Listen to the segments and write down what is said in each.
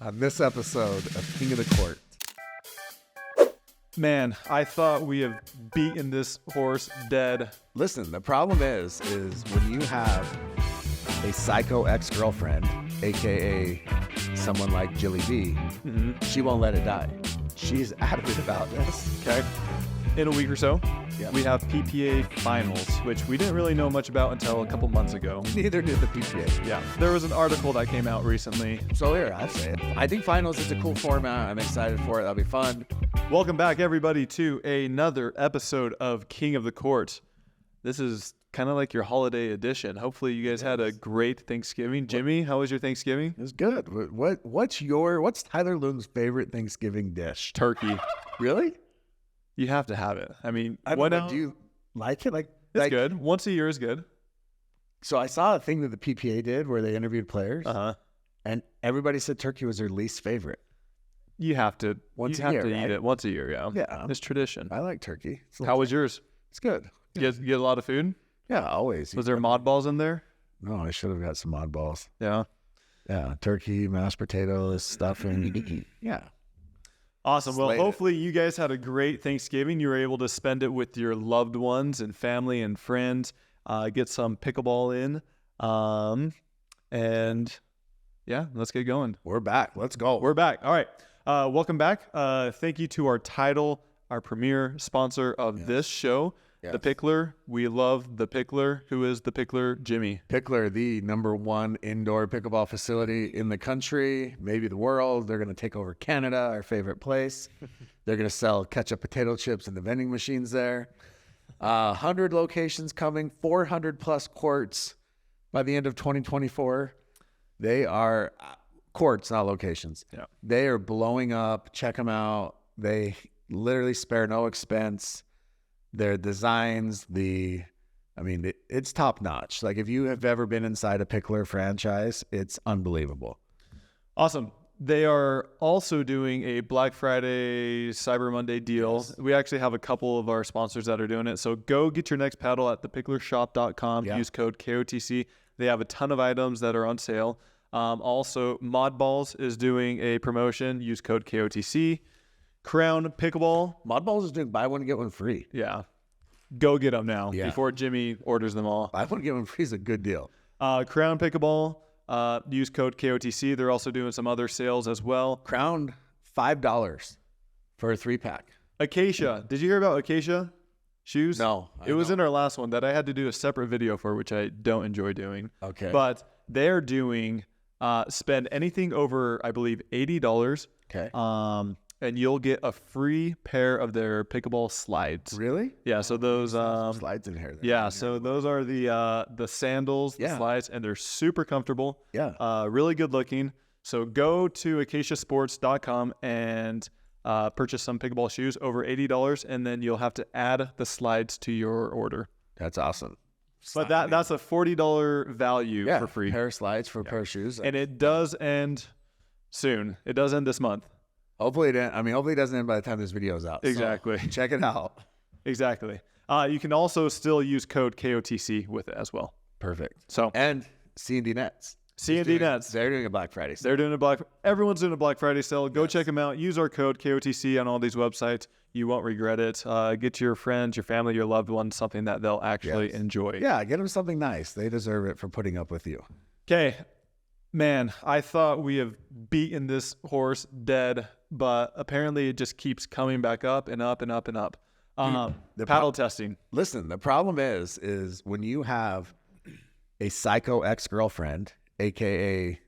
on this episode of King of the Court. Man, I thought we have beaten this horse dead. Listen, the problem is when you have a psycho ex-girlfriend, aka someone like Jilly B, she won't let it die. She's adamant about this. Okay. In a week or so, Yep. we have PPA Finals, which we didn't really know much about until a couple months ago. Neither did the PPA. Yeah, there was an article that came out recently. So here, I say it. I think finals is a cool format. I'm excited for it. That'll be fun. Welcome back, everybody, to another episode of King of the Court. This is kind of like your holiday edition. Hopefully, you guys had a great Thanksgiving. Jimmy, how was your Thanksgiving? It was good. What's Tyler Loon's favorite Thanksgiving dish? Turkey. Really? You have to have it. I mean, Do you like it? It's good. Once a year is good. So I saw a thing that the PPA did where they interviewed players, and everybody said turkey was their least favorite. You have to Once you a have year, to right? eat it once a year. Yeah. Yeah. It's tradition. I like turkey. How was yours? It's good. You get a lot of food? Yeah, always. Was there mod balls in there? No, I should have got some oddballs. Yeah. Yeah, turkey, mashed potatoes, stuffing. Yeah. Awesome. Well, Slayed it. hopefully you guys had a great Thanksgiving. You were able to spend it with your loved ones and family and friends. Get some pickleball in. And yeah, let's get going. We're back. Let's go. We're back. All right. Welcome back. Thank you to our premier sponsor of this show, The Pickler. We love The Pickler. Who is The Pickler? Jimmy. Pickler, the #1 indoor pickleball facility in the country, maybe the world. They're going to take over Canada, our favorite place. They're going to sell ketchup potato chips in the vending machines there. 100 locations coming, 400 plus courts by the end of 2024. They are courts, not locations. Yeah. They are blowing up. Check them out. They literally spare no expense. Their designs, it's top notch. Like if you have ever been inside a Pickler franchise, it's unbelievable. Awesome. They are also doing a Black Friday, Cyber Monday deal. Yes. We actually have a couple of our sponsors that are doing it. So go get your next paddle at thepicklershop.com. Yeah. Use code KOTC. They have a ton of items that are on sale. Also, Mod Balls is doing a promotion. Use code KOTC. Crown Pickleball. Modballs is doing buy one, get one free. Yeah. Go get them now Yeah. before Jimmy orders them all. Buy one, get one free is a good deal. Crown Pickleball. Use code KOTC. They're also doing some other sales as well. Crown, $5 for a 3-pack. Acacia. Did you hear about Acacia shoes? No. It was in our last one that I had to do a separate video for, which I don't enjoy doing. Okay. But they're doing spend anything over, I believe, $80. Okay. And you'll get a free pair of their pickleball slides. Really? Yeah. So those Slides in here. yeah. So those are the sandals, the Yeah. slides, and they're super comfortable. Yeah. Really good looking. So go to acaciasports.com and purchase some pickleball shoes over $80, and then you'll have to add the slides to your order. That's awesome. But that's a $40 value for free. Pair of slides for a pair of shoes. And it does end soon. It does end this month. Hopefully it doesn't end by the time this video is out. So Exactly. check it out. Exactly. You can also still use code KOTC with it as well. Perfect. So And C&D Nets. C&D Nets. They're doing a Black Friday sale. They're doing everyone's doing a Black Friday sale. Go check them out. Use our code KOTC on all these websites. You won't regret it. Get your friends, your family, your loved ones something that they'll actually enjoy. Yeah, get them something nice. They deserve it for putting up with you. Okay. Man, I thought we have beaten this horse dead, but apparently it just keeps coming back up and up and up and up. Paddle testing. Listen, the problem is when you have a psycho ex-girlfriend, aka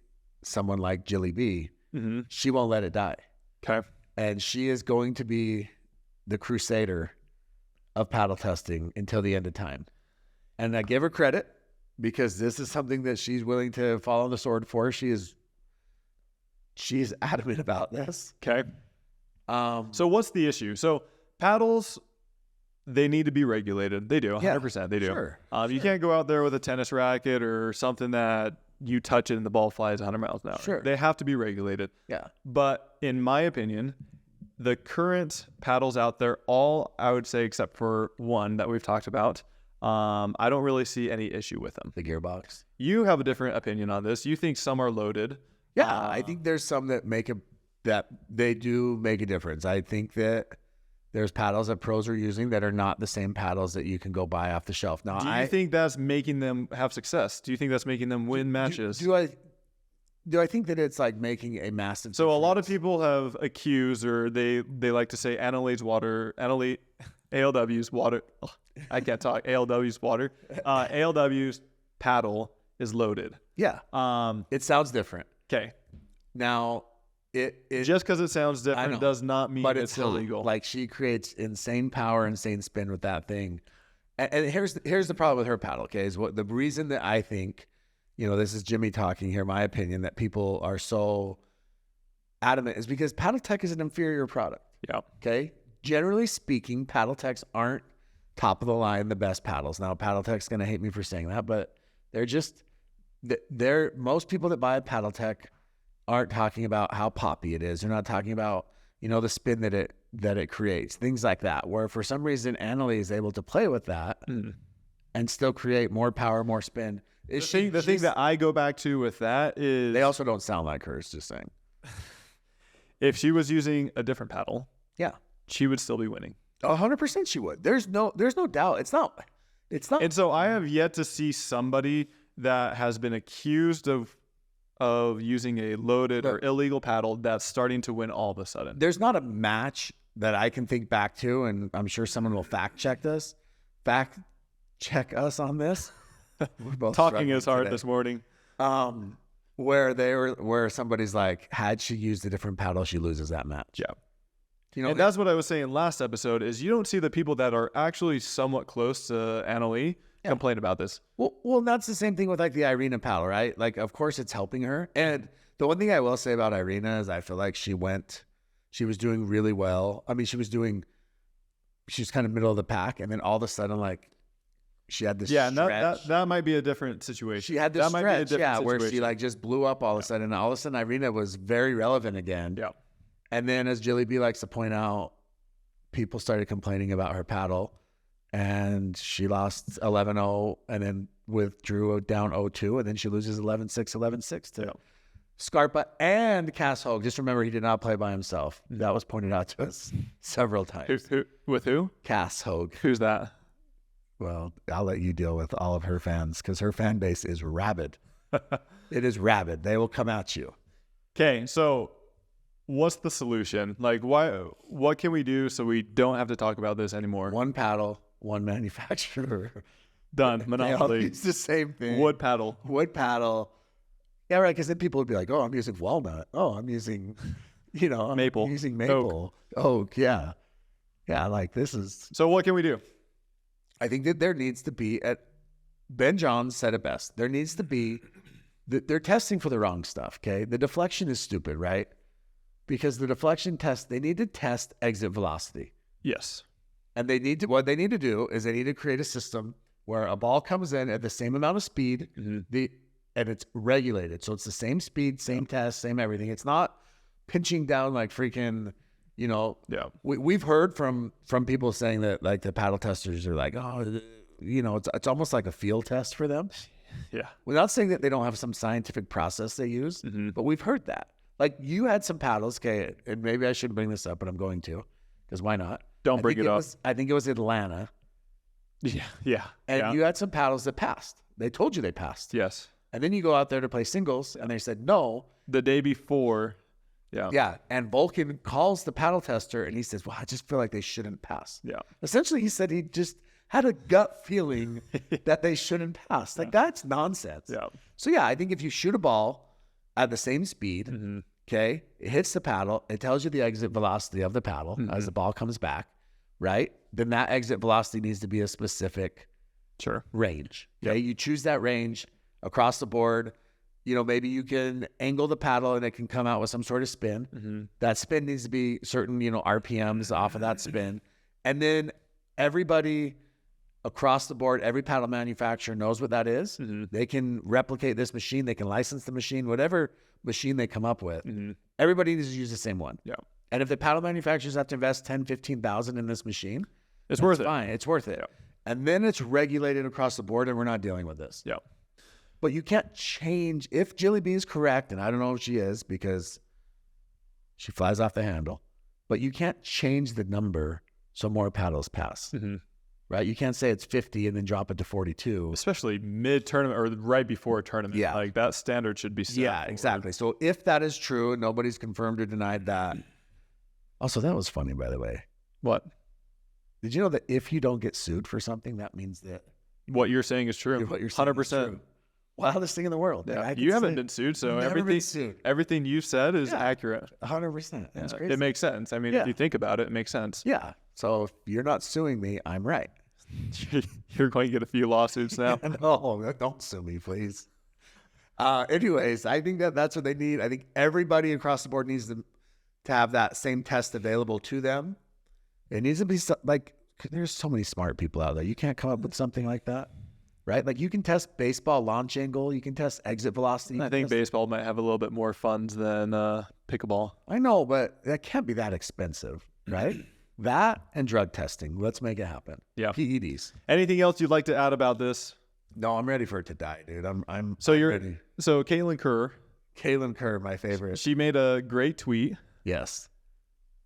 someone like Jilly B, she won't let it die. Okay. And she is going to be the crusader of paddle testing until the end of time. And I give her credit because this is something that she's willing to fall on the sword for. She's adamant about this. Okay. So what's the issue? So paddles, they need to be regulated. They do. 100%. They do. Sure. You can't go out there with a tennis racket or something that you touch it and the ball flies 100 miles an hour. Sure. They have to be regulated. Yeah. But in my opinion, the current paddles out there, all I would say except for one that we've talked about, I don't really see any issue with them. The gearbox. You have a different opinion on this. You think some are loaded. Yeah, I think there's some that that they do make a difference. I think that there's paddles that pros are using that are not the same paddles that you can go buy off the shelf. Now, do you think that's making them have success? Do you think that's making them win matches? Do I think that it's like making a massive So difference? a lot of people have accused, or they like to say ALW's water. Oh, I can't talk. ALW's water. ALW's paddle is loaded. Yeah. It sounds different. Okay. Now, it Just because it sounds different does not mean but it's illegal. Like, she creates insane power, insane spin with that thing. And here's the problem with her paddle. Okay, is what the reason that I think, this is Jimmy talking here, my opinion, that people are so adamant is because Paddle Tech is an inferior product. Yeah. Okay. Generally speaking, Paddle Techs aren't top of the line, the best paddles. Now, Paddle Tech's going to hate me for saying that, but most people that buy a Paddle Tech aren't talking about how poppy it is. They're not talking about, the spin that it creates, things like that, where for some reason Annalie is able to play with that and still create more power, more spin. The thing that I go back to with that is they also don't sound like hers, just saying. If she was using a different paddle, yeah, she would still be winning. 100% she would. There's no doubt. It's not. And so I have yet to see somebody that has been accused of using a loaded or illegal paddle that's starting to win all of a sudden. There's not a match that I can think back to, and I'm sure someone will fact check us on this. We're both talking is hard today. This morning. Where somebody's like, had she used a different paddle, she loses that match. Yeah. And that's what I was saying last episode is you don't see the people that are actually somewhat close to Annalie complain about this. Well, that's the same thing with like the Irina paddle, right? Like, of course it's helping her. And the one thing I will say about Irina is I feel like she was doing really well. I mean, she was kind of middle of the pack. And then all of a sudden, like, she had this stretch. And that might be a different situation. She had this stretch, where she situation. like just blew up all of a sudden. And all of a sudden, Irina was very relevant again. Yeah. And then, as Jilly B likes to point out, people started complaining about her paddle. And she lost 11-0 and then withdrew down 0-2. And then she loses 11-6, 11-6 to Scarpa and Cass Hogue. Just remember, he did not play by himself. That was pointed out to us several times. With who? Cass Hogue. Who's that? Well, I'll let you deal with all of her fans because her fan base is rabid. It is rabid. They will come at you. Okay, so what's the solution? Like, what can we do so we don't have to talk about this anymore? One paddle, one manufacturer. Done. Monopoly. It's the same thing. Wood paddle. Yeah, right. Because then people would be like, "Oh, I'm using walnut. Oh, I'm using, maple. I'm using maple. Oak. Yeah. Like this is." So what can we do? I think that there needs to be Ben Johns said it best. There needs to be. They're testing for the wrong stuff. Okay, the deflection is stupid, right? Because the deflection test, they need to test exit velocity. Yes. And what they need to do is they need to create a system where a ball comes in at the same amount of speed, and it's regulated. So it's the same speed, same test, same everything. It's not pinching down like freaking, we've heard from people saying that like the paddle testers are like, it's almost like a field test for them. Yeah. We're not saying that they don't have some scientific process they use, but we've heard that. Like you had some paddles, okay, and maybe I shouldn't bring this up, but I'm going to, because why not? Don't bring it up. I think it was Atlanta. Yeah. And you had some paddles that passed. They told you they passed. Yes. And then you go out there to play singles, and they said no. The day before. Yeah. Yeah. And Vulcan calls the paddle tester, and he says, well, I just feel like they shouldn't pass. Yeah. Essentially, he said he just had a gut feeling that they shouldn't pass. Like, that's nonsense. Yeah. So, yeah, I think if you shoot a ball at the same speed, okay, it hits the paddle, it tells you the exit velocity of the paddle as the ball comes back, right? Then that exit velocity needs to be a specific range. Okay, you choose that range across the board. Maybe you can angle the paddle and it can come out with some sort of spin. That spin needs to be certain, RPMs off of that spin. And then everybody across the board, every paddle manufacturer knows what that is. They can replicate this machine. They can license the machine, whatever machine they come up with. Everybody needs to use the same one. Yeah. And if the paddle manufacturers have to invest $10,000-$15,000 in this machine, it's worth it. Fine. It's worth it. Yeah. And then it's regulated across the board and we're not dealing with this. Yeah. But you can't change if Jilly B is correct, and I don't know if she is because she flies off the handle. But you can't change the number so more paddles pass. Right? You can't say it's 50 and then drop it to 42. Especially mid-tournament or right before a tournament. Yeah. Like that standard should be set. Yeah, exactly. So if that is true, and nobody's confirmed or denied that. Also, that was funny, by the way. What? Did you know that if you don't get sued for something, that means that what you're saying is true? What you're saying 100%. is true. Wildest thing in the world. Yeah. You haven't been sued, so everything you've said is accurate. 100%. That's crazy. It makes sense. I mean, if you think about it, it makes sense. Yeah. So if you're not suing me, I'm right. You're going to get a few lawsuits now. No, don't sue me, please. Anyways, I think that's what they need. I think everybody across the board needs to have that same test available to them. It needs to be there's so many smart people out there. You can't come up with something like that, right? Like you can test baseball launch angle. You can test exit velocity. I think baseball might have a little bit more funds than pickleball. I know, but that can't be that expensive, right? That and drug testing. Let's make it happen. Yeah. PEDs. Anything else you'd like to add about this? No, I'm ready for it to die, dude. I'm ready. So Caitlin Kerr, my favorite. She made a great tweet. Yes.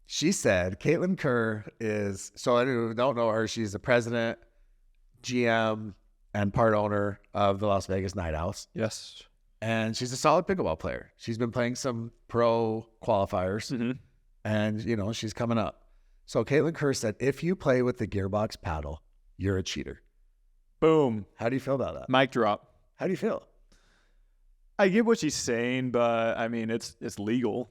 She said Caitlin Kerr is, so I don't know her, she's the president, GM, and part owner of the Las Vegas Night Owls. Yes. And she's a solid pickleball player. She's been playing some pro qualifiers, and, she's coming up. So Caitlin Kerr said, if you play with the gearbox paddle, you're a cheater. Boom. How do you feel about that? Mic drop. How do you feel? I get what she's saying, but I mean, it's legal.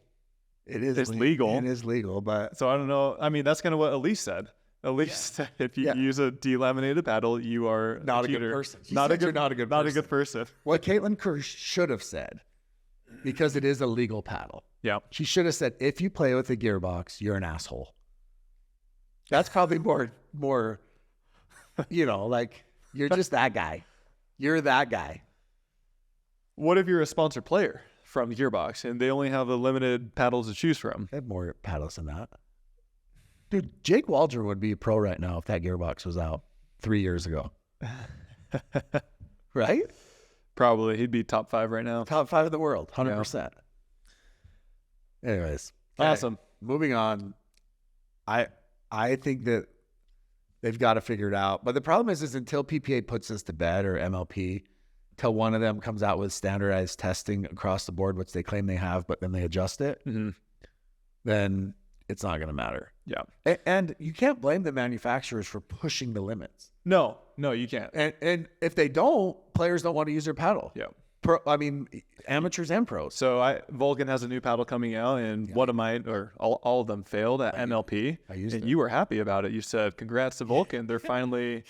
It's legal. It is legal, but so I don't know. I mean, that's kind of what Elise said. Elise said, if you use a delaminated paddle, you are not a good person. Not a good person. What Caitlin Kerr should have said, because it is a legal paddle. Yeah. She should have said, if you play with a gearbox, you're an asshole. That's probably more, like you're just that guy. You're that guy. What if you're a sponsored player from Gearbox and they only have a limited paddles to choose from? They have more paddles than that. Dude, Jake Waldron would be a pro right now if that gearbox was out 3 years ago. Right? Probably. He'd be top 5 right now. Top 5 of the world, 100%. Yeah. Anyways. Awesome. Moving on. I think that they've got to figure it out. But the problem is until PPA puts this to bed or MLP, till one of them comes out with standardized testing across the board, which they claim they have, but then they adjust it, then it's not going to matter. Yeah. And you can't blame the manufacturers for pushing the limits. No, you can't. And if they don't, players don't want to use their paddle. Yeah. Amateurs and pros. So Vulcan has a new paddle coming out, and one of mine, or all of them failed at MLP. I used it. You were happy about it. You said, "Congrats to Vulcan! They're finally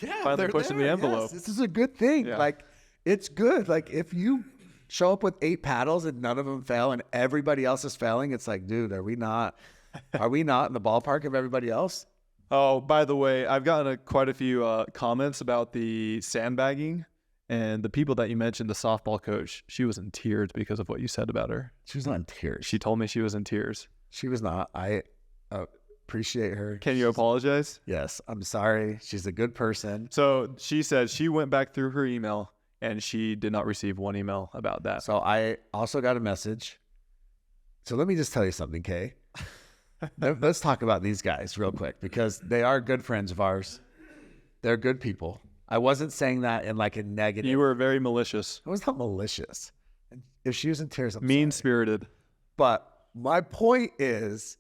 pushing the envelope." Yes, this is a good thing. Yeah. Like, it's good. Like, if you show up with 8 paddles and none of them fail, and everybody else is failing, it's like, dude, are we not in the ballpark of everybody else? Oh, by the way, I've gotten quite a few comments about the sandbagging. And the people that you mentioned, the softball coach, she was in tears because of what you said about her. She was not in tears. She told me she was in tears. She was not. I appreciate her. Can you apologize? Yes. I'm sorry. She's a good person. So she said she went back through her email and she did not receive one email about that. So I also got a message. So let me just tell you something, Kay. Let's talk about these guys real quick because they are good friends of ours. They're good people. I wasn't saying that in like a negative. You were very malicious. I was not malicious. If she was in tears, I'm mean-spirited. But my point is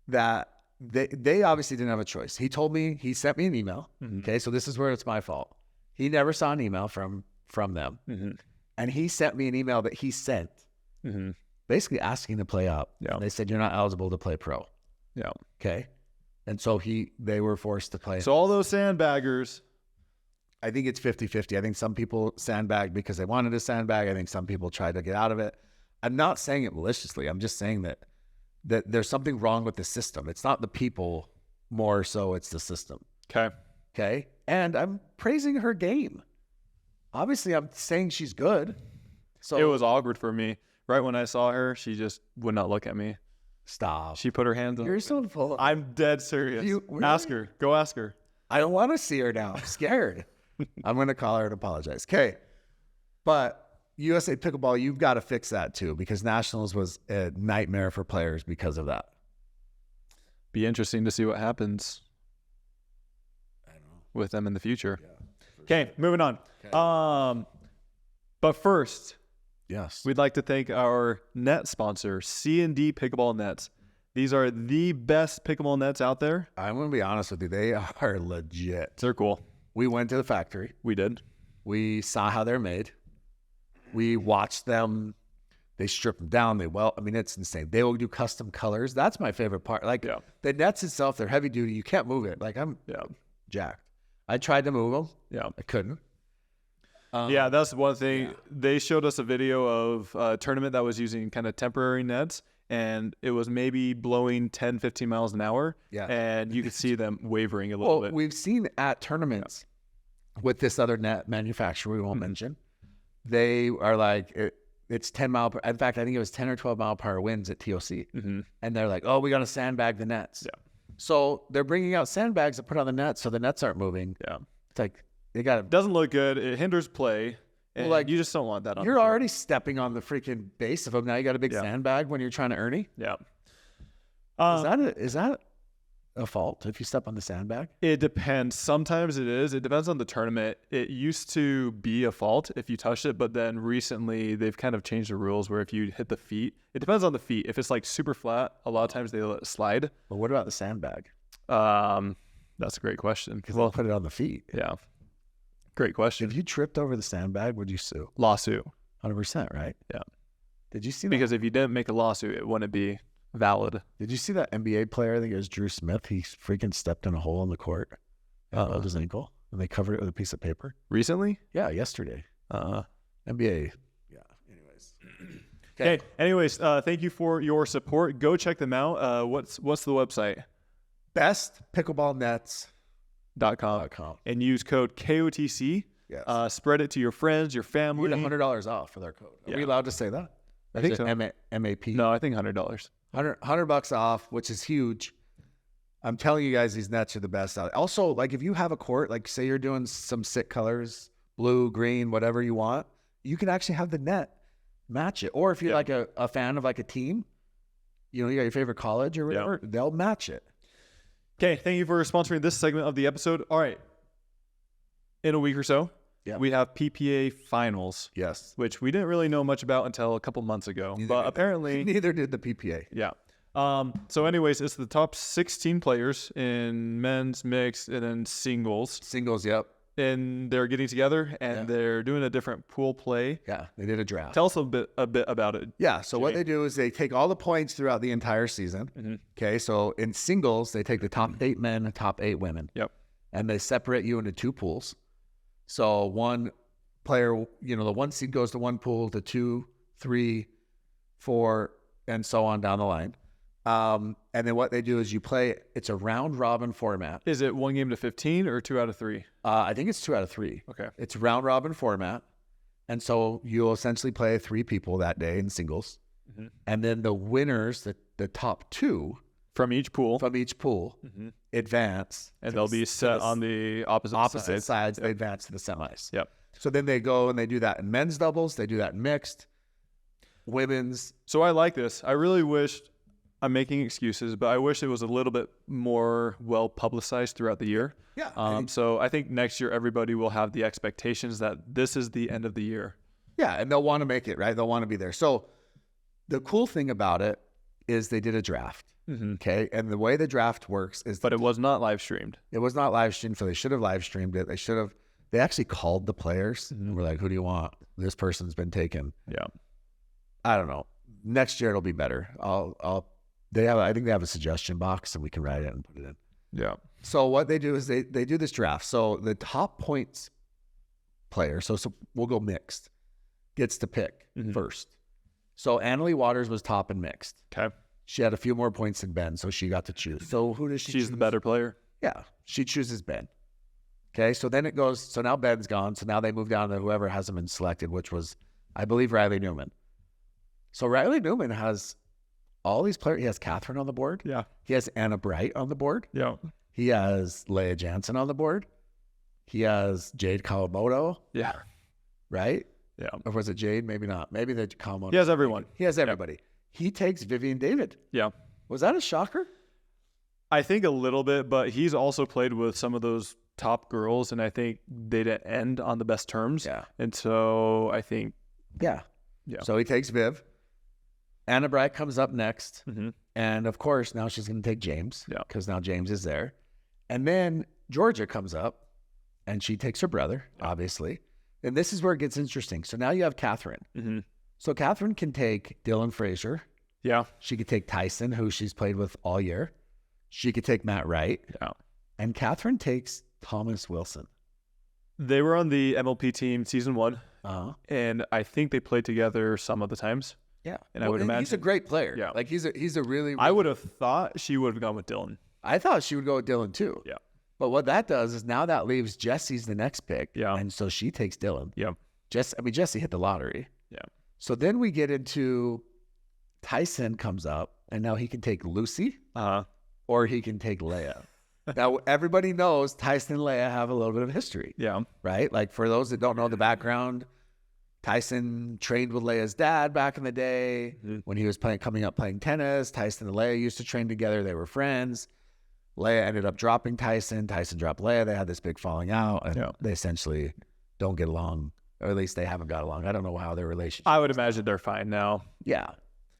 that they obviously didn't have a choice. He told me, he sent me an email. Okay, so this is where it's my fault. He never saw an email from them. And he sent me an email that he sent, basically asking to play up. Yeah. They said, you're not eligible to play pro. Yeah. Okay. And so they were forced to play. So all those sandbaggers... I think it's 50-50. I think some people sandbagged because they wanted to sandbag. I think some people tried to get out of it. I'm not saying it maliciously. I'm just saying that there's something wrong with the system. It's not the people more so, it's the system. Okay? And I'm praising her game. Obviously, I'm saying she's good. So it was awkward for me. Right when I saw her, she just would not look at me. Stop. She put her hands on. You're so full. I'm dead serious. Really? Ask her. Go ask her. I don't want to see her now. I'm scared. I'm going to call her and apologize. Okay. But USA Pickleball, you've got to fix that too, because Nationals was a nightmare for players because of that. Be interesting to see what happens I know. with them in the future. Yeah, Okay, moving on. Okay. But first, Yes. we'd like to thank our net sponsor, C&D Pickleball Nets. These are the best pickleball nets out there. I'm going to be honest with you. They are legit. They're cool. We went to the factory. We did. We saw how they're made. We watched them. They strip them down. It's insane. They will do custom colors. That's my favorite part. Like the nets itself, they're heavy duty. You can't move it. Like I'm jacked. I tried to move them. Yeah. I couldn't. That's one thing. Yeah. They showed us a video of a tournament that was using kind of temporary nets, and it was maybe blowing 10, 15 miles an hour. Yeah. And you could see them wavering a little bit. We've seen at tournaments with this other net manufacturer we won't mention. They are like, it's 10 mile per. In fact, I think it was 10 or 12 mile per hour winds at TOC. And they're like, oh, we got to sandbag the nets. Yeah. So they're bringing out sandbags to put on the nets so the nets aren't moving. Yeah. It's like, they got to. Doesn't look good. It hinders play. And Well, like, you just don't want that on You're the court. already stepping on the freaking base of them. Now you got a big sandbag when you're trying to earnie. Yeah. Is that a fault if you step on the sandbag? It depends. Sometimes it is. It depends on the tournament. It used to be a fault if you touched it, but then recently they've kind of changed the rules where if you hit the feet, it depends on the feet. If it's like super flat, a lot of times they let it slide. But what about the sandbag? That's a great question. Because they'll put it on the feet. Yeah. Great question. If you tripped over the sandbag, would you sue? Lawsuit. 100%, right? Yeah. Did you see that? Because if you didn't make a lawsuit, it wouldn't be valid. Did you see that NBA player? I think it was Drew Smith. He freaking stepped in a hole in the court and rolled his ankle, and they covered it with a piece of paper. Recently? Yeah, yesterday. NBA. Yeah. Anyways. Okay. Anyways, thank you for your support. Go check them out. What's the website? bestpickleballnets.com. And use code KOTC. Yes. Spread it to your friends, your We family. get $100 off for their code. Are we allowed to say that? I think Is so. it MAP? No, I think $100. $100 off, which is huge. I'm telling you guys, these nets are the best out. Also, like if you have a court, like say you're doing some sick colors, blue, green, whatever you want, you can actually have the net match it. Or if you're like a fan of like a team, you got your favorite college or whatever, they'll match it. Okay, thank you for sponsoring this segment of the episode. All right. In a week or so, we have PPA Finals. Yes. Which we didn't really know much about until a couple months ago. But apparently... Neither did the PPA. Yeah. So anyways, it's the top 16 players in men's, mixed, and then singles. Singles, yep. And they're getting together, and they're doing a different pool play. Yeah, they did a draft. Tell us a bit about it. Yeah, so what they do is they take all the points throughout the entire season. Okay, so in singles, they take the top 8 men and top 8 women. Yep. And they separate you into 2 pools. So one player, the 1 seed goes to one pool, to 2, 3, 4, and so on down the line. And then what they do is you play, it's a round robin format. Is it 1 game to 15 or 2 out of 3? I think it's 2 out of 3. Okay. It's round robin format. And so you'll essentially play 3 people that day in singles. And then the winners, the top 2 from each pool, advance. And they'll be set on the opposite sides. They advance to the semis. Yep. So then they go and they do that in men's doubles. They do that in mixed, women's. So I like this. I really wished, I'm making excuses, but I wish it was a little bit more well publicized throughout the year. Yeah. So I think next year everybody will have the expectations that this is the end of the year. Yeah, and they'll want to make it, right? They'll want to be there. So the cool thing about it is they did a draft. Okay. And the way the draft works is... But it was not live streamed. It was not live streamed, so they should have live streamed it. They actually called the players and were like, who do you want? This person's been taken. Yeah. I don't know. Next year it'll be better. I think they have a suggestion box and we can write it and put it in. Yeah. So what they do is they do this draft. So the top points player, so we'll go mixed, gets to pick first. So Annalie Waters was top in mixed. Okay. She had a few more points than Ben, so she got to choose. So who does she choose? She's the better player. Yeah. She chooses Ben. Okay. So then it goes, so now Ben's gone. So now they move down to whoever hasn't been selected, which was, I believe, Riley Newman. So Riley Newman has all these players. He has Catherine on the board. Yeah. He has Anna Bright on the board. Yeah. He has Leia Jansen on the board. He has Jade Kawamoto. Yeah. Right? Yeah. Or was it Jade? Maybe not. Maybe the combo. He has everyone. He has everybody. He takes Vivian David. Yeah. Was that a shocker? I think a little bit, but he's also played with some of those top girls, and I think they didn't end on the best terms. Yeah. And so I think. Yeah. Yeah. So he takes Viv. Anna Bright comes up next. Mm-hmm. And of course, now she's going to take James. Yeah. Because now James is there. And then Georgia comes up and she takes her brother, obviously. And this is where it gets interesting. So now you have Catherine. Mm-hmm. So Catherine can take Dylan Frazier. Yeah. She could take Tyson, who she's played with all year. She could take Matt Wright. Yeah. And Catherine takes Thomas Wilson. They were on the MLP team season 1. Uh-huh. And I think they played together some of the times. Yeah. And I would imagine he's a great player. Yeah. Like he's a really I would have thought she would have gone with Dylan. I thought she would go with Dylan too. Yeah. But what that does is now that leaves Jesse's the next pick. Yeah. And so she takes Dylan. Yeah. Jesse hit the lottery. Yeah. So then we get into Tyson comes up and now he can take Lucy or he can take Leia. Now everybody knows Tyson and Leia have a little bit of history. Yeah. Right? Like for those that don't know the background, Tyson trained with Leia's dad back in the day when he was coming up playing tennis. Tyson and Leia used to train together. They were friends. Leia ended up dropping Tyson. Tyson dropped Leia. They had this big falling out, and they essentially don't get along, or at least they haven't got along. I don't know how their relationship. I would imagine they're fine now. Yeah.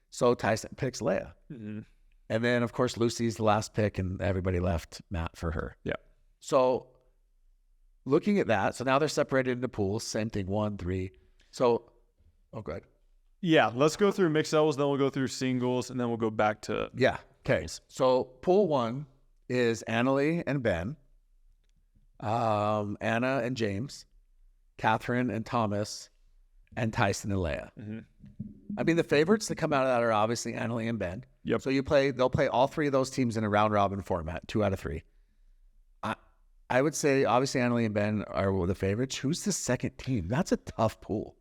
So Tyson picks Leia. Mm-hmm. And then, of course, Lucy's the last pick, and everybody left Matt for her. Yeah. So looking at that, so now they're separated into pools. Same thing, 1, 3. So, good. Yeah, let's go through mixed doubles, then we'll go through singles, and then we'll go back to... Yeah, okay. So pool 1 is Annalie and Ben, Anna and James, Catherine and Thomas, and Tyson and Leia. Mm-hmm. I mean, the favorites that come out of that are obviously Annalie and Ben. Yep. So they'll play all 3 of those teams in a round-robin format, 2 out of 3. I would say, obviously, Annalie and Ben are the favorites. Who's the second team? That's a tough pool.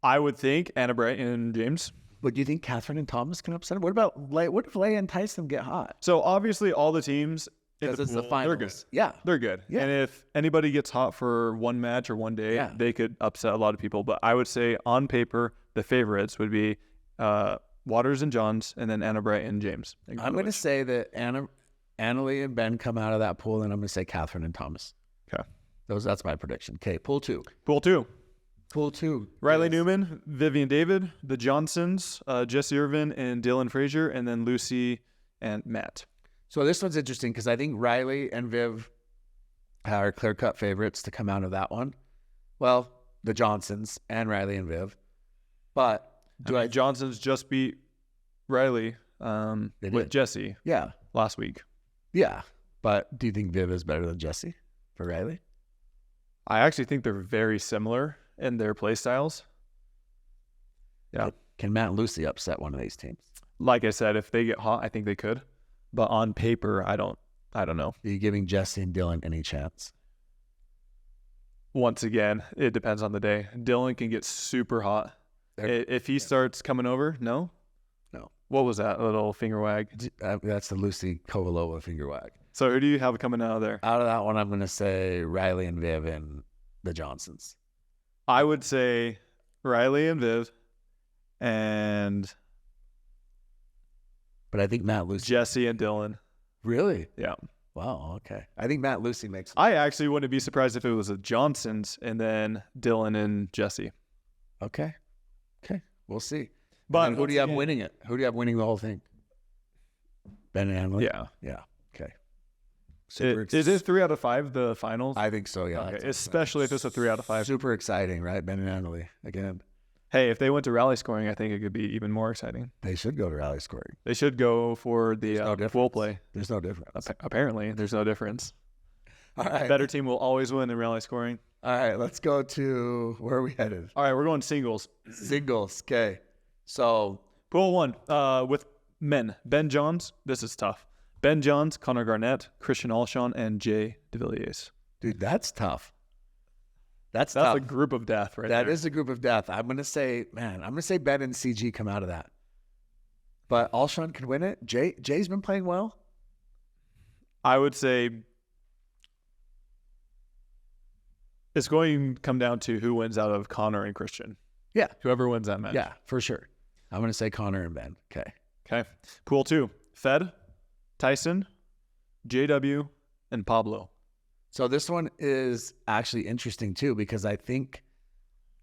I would think Anna Bright and James. But do you think Catherine and Thomas can upset him? What about what if Leia and Tyson get hot? So obviously all the teams in Because the it's pool, the finals. they're good. Yeah. They're good. Yeah. And if anybody gets hot for one match or one day, they could upset a lot of people. But I would say on paper, the favorites would be Waters and Johns, and then Anna Bright and James. I'm going to say that Annalie and Ben come out of that pool, and I'm going to say Catherine and Thomas. Okay. That's my prediction. Okay, pool 2. Pool 2. Pool 2. Riley Newman, Vivian David, the Johnsons, Jesse Irvin, and Dylan Frazier, and then Lucy and Matt. So this one's interesting because I think Riley and Viv are clear-cut favorites to come out of that one. Well, the Johnsons and Riley and Viv. But Johnsons just beat Riley with Jesse last week. Yeah. But do you think Viv is better than Jesse for Riley? I actually think they're very similar in their play styles. Yeah. Can Matt and Lucy upset one of these teams? Like I said, if they get hot, I think they could. But on paper, I don't know. Are you giving Jesse and Dylan any chance? Once again, it depends on the day. Dylan can get super hot. If he starts coming over, no. What was that little finger wag? That's the Lucy Kovalova finger wag. So who do you have coming out of there? Out of that one, I'm going to say Riley and Viv and the Johnsons. I would say Riley and Viv But I think Matt Lucy. Jesse and Dylan. Really? Yeah. Wow, okay. I think Matt Lucy makes... I actually wouldn't be surprised if it was the Johnsons and then Dylan and Jesse. Okay. We'll see. But who do you have winning it? Who do you have winning the whole thing? Ben and Annalie? Yeah. Okay. Is it 3 out of 5, the finals? I think so, yeah. Okay. Especially if it's a 3 out of 5. Super exciting, right? Ben and Annalie, again. Hey, if they went to rally scoring, I think it could be even more exciting. They should go to rally scoring. They should go for the full play. There's no difference. Apparently, there's no difference. All right. Better team will always win in rally scoring. All right, let's go to where are we headed? All right, we're going singles. Singles, okay. So Pool 1 with men. Ben Johns, this is tough. Ben Johns, Connor Garnett, Christian Alshon, and Jay DeVilliers. Dude, that's tough. That's a group of death right there. That is a group of death. I'm going to say Ben and CG come out of that. But Alshon could win it. Jay's been playing well. I would say It's going to come down to who wins out of Connor and Christian. Yeah. Whoever wins that match. Yeah, for sure. I'm going to say Connor and Ben. Okay. Okay. Pool 2. Fed, Tyson, JW, and Pablo. So this one is actually interesting too, because I think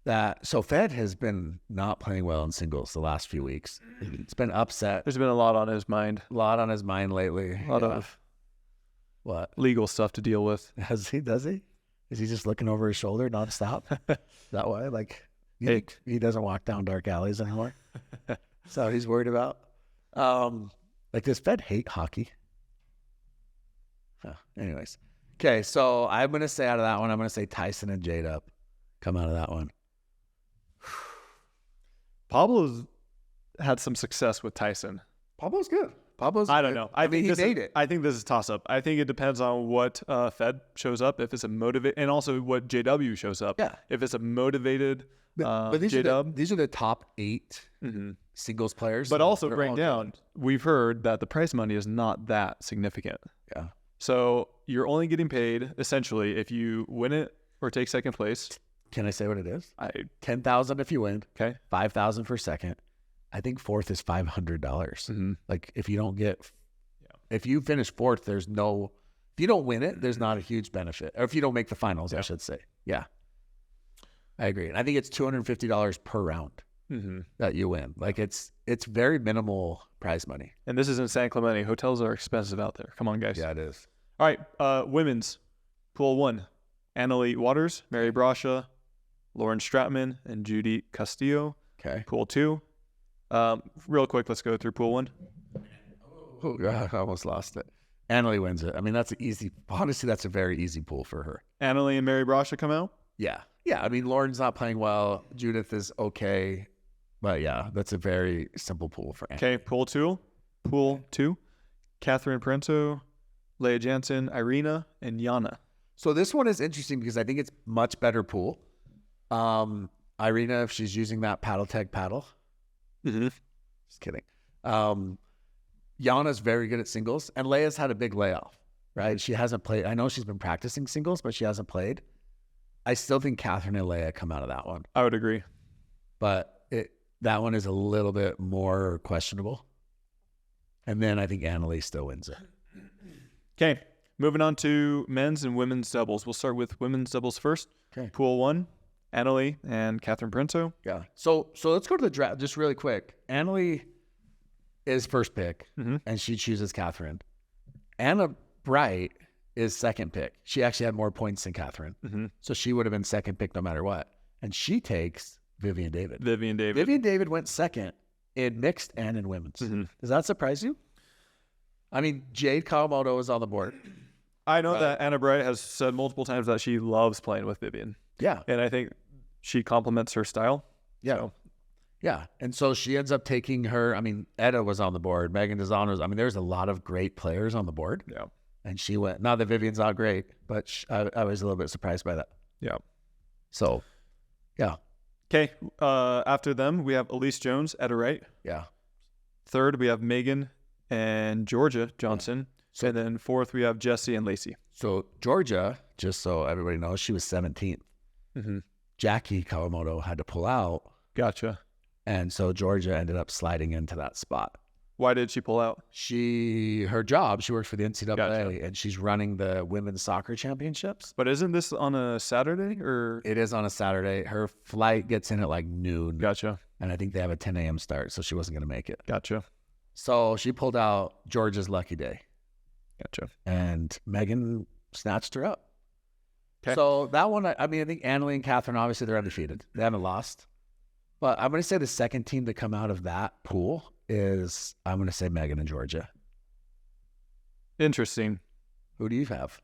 that Fed has been not playing well in singles the last few weeks. It's been upset. There's been a lot on his mind. A lot on his mind lately. A lot of what legal stuff to deal with. does he? Is he just looking over his shoulder nonstop? That way, like he doesn't walk down dark alleys anymore. So he's worried about. Like, does Fed hate hockey? Huh. Anyways, okay. So I'm gonna say out of that one, I'm gonna say Tyson and Jade up come out of that one. Pablo's had some success with Tyson. Pablo's good. I don't know. I mean, he made it. I think this is toss up. I think it depends on what Fed shows up. If it's a motivate, and also what JW shows up. Yeah. If it's a motivated but these are the top 8 singles players. But also bring down, we've heard that the prize money is not that significant. Yeah. So you're only getting paid essentially if you win it or take second place. Can I say what it is? $10,000 if you win. Okay. $5,000 for second. I think fourth is $500. Like if you don't get, if you finish fourth, if you don't win it, there's not a huge benefit. Or if you don't make the finals, I should say. Yeah. I agree. And I think it's $250 per round that you win. Like it's very minimal prize money. And this is in San Clemente. Hotels are expensive out there. Come on, guys. Yeah, it is. All right. Women's pool 1. Annalie Waters, Mary Brasha, Lauren Stratman, and Judy Castillo. Okay. Pool 2. Real quick, let's go through pool 1. Oh, God, I almost lost it. Annalie wins it. I mean, honestly, that's a very easy pool for her. Annalie and Mary Brasha come out? Yeah. Yeah. I mean, Lauren's not playing well. Judith is okay. But yeah, that's a very simple pool for Annalie. Okay, pool 2. Pool 2. Catherine Parenteau, Leah Jansen, Irina, and Yana. So this one is interesting because I think it's much better pool. Irina, if she's using that paddle tag paddle. Just kidding. Yana's very good at singles, and Leia's had a big layoff, right? She hasn't played. I know she's been practicing singles, but she hasn't played. I still think Catherine and Leia come out of that one. I would agree. But that one is a little bit more questionable. And then I think Annalie still wins it. Okay, moving on to men's and women's doubles. We'll start with women's doubles first. Okay. Pool 1, Annalie and Catherine Parenteau. Yeah. So let's go to the draft just really quick. Annalie is first pick, and she chooses Catherine. Anna Bright is second pick. She actually had more points than Catherine. So she would have been second pick no matter what. And she takes Vivian David. Vivian David went second in mixed and in women's. Does that surprise you? I mean, Jade Kawamoto is on the board. I know that Anna Bright has said multiple times that she loves playing with Vivian. Yeah. And I think she complements her style. Yeah. So. Yeah. And so she ends up taking her. I mean, Etta was on the board. Megan DeZon was. I mean, there's a lot of great players on the board. Yeah. And she went. Not that Vivian's not great, but I was a little bit surprised by that. Yeah. So, yeah. Okay. After them, we have Elise Jones, Etta Wright. Yeah. Third, we have Megan and Georgia Johnson. So, and then fourth, we have Jessie and Lacey. So Georgia, just so everybody knows, she was 17th. Jackie Kawamoto had to pull out. Gotcha. And so Georgia ended up sliding into that spot. Why did she pull out? Her job, she works for the NCAA, Gotcha. and she's running the women's soccer championships. But isn't this on a Saturday or? It is on a Saturday. Her flight gets in at like noon. Gotcha. And I think they have a 10 a.m. start, so she wasn't going to make it. Gotcha. So she pulled out Georgia's lucky day. Gotcha. And Megan snatched her up. Okay. So that one, I mean, I think Annalie and Catherine, obviously they're undefeated. They haven't lost. But I'm going to say the second team to come out of that pool is, I'm going to say Megan and Georgia. Interesting. Who do you have?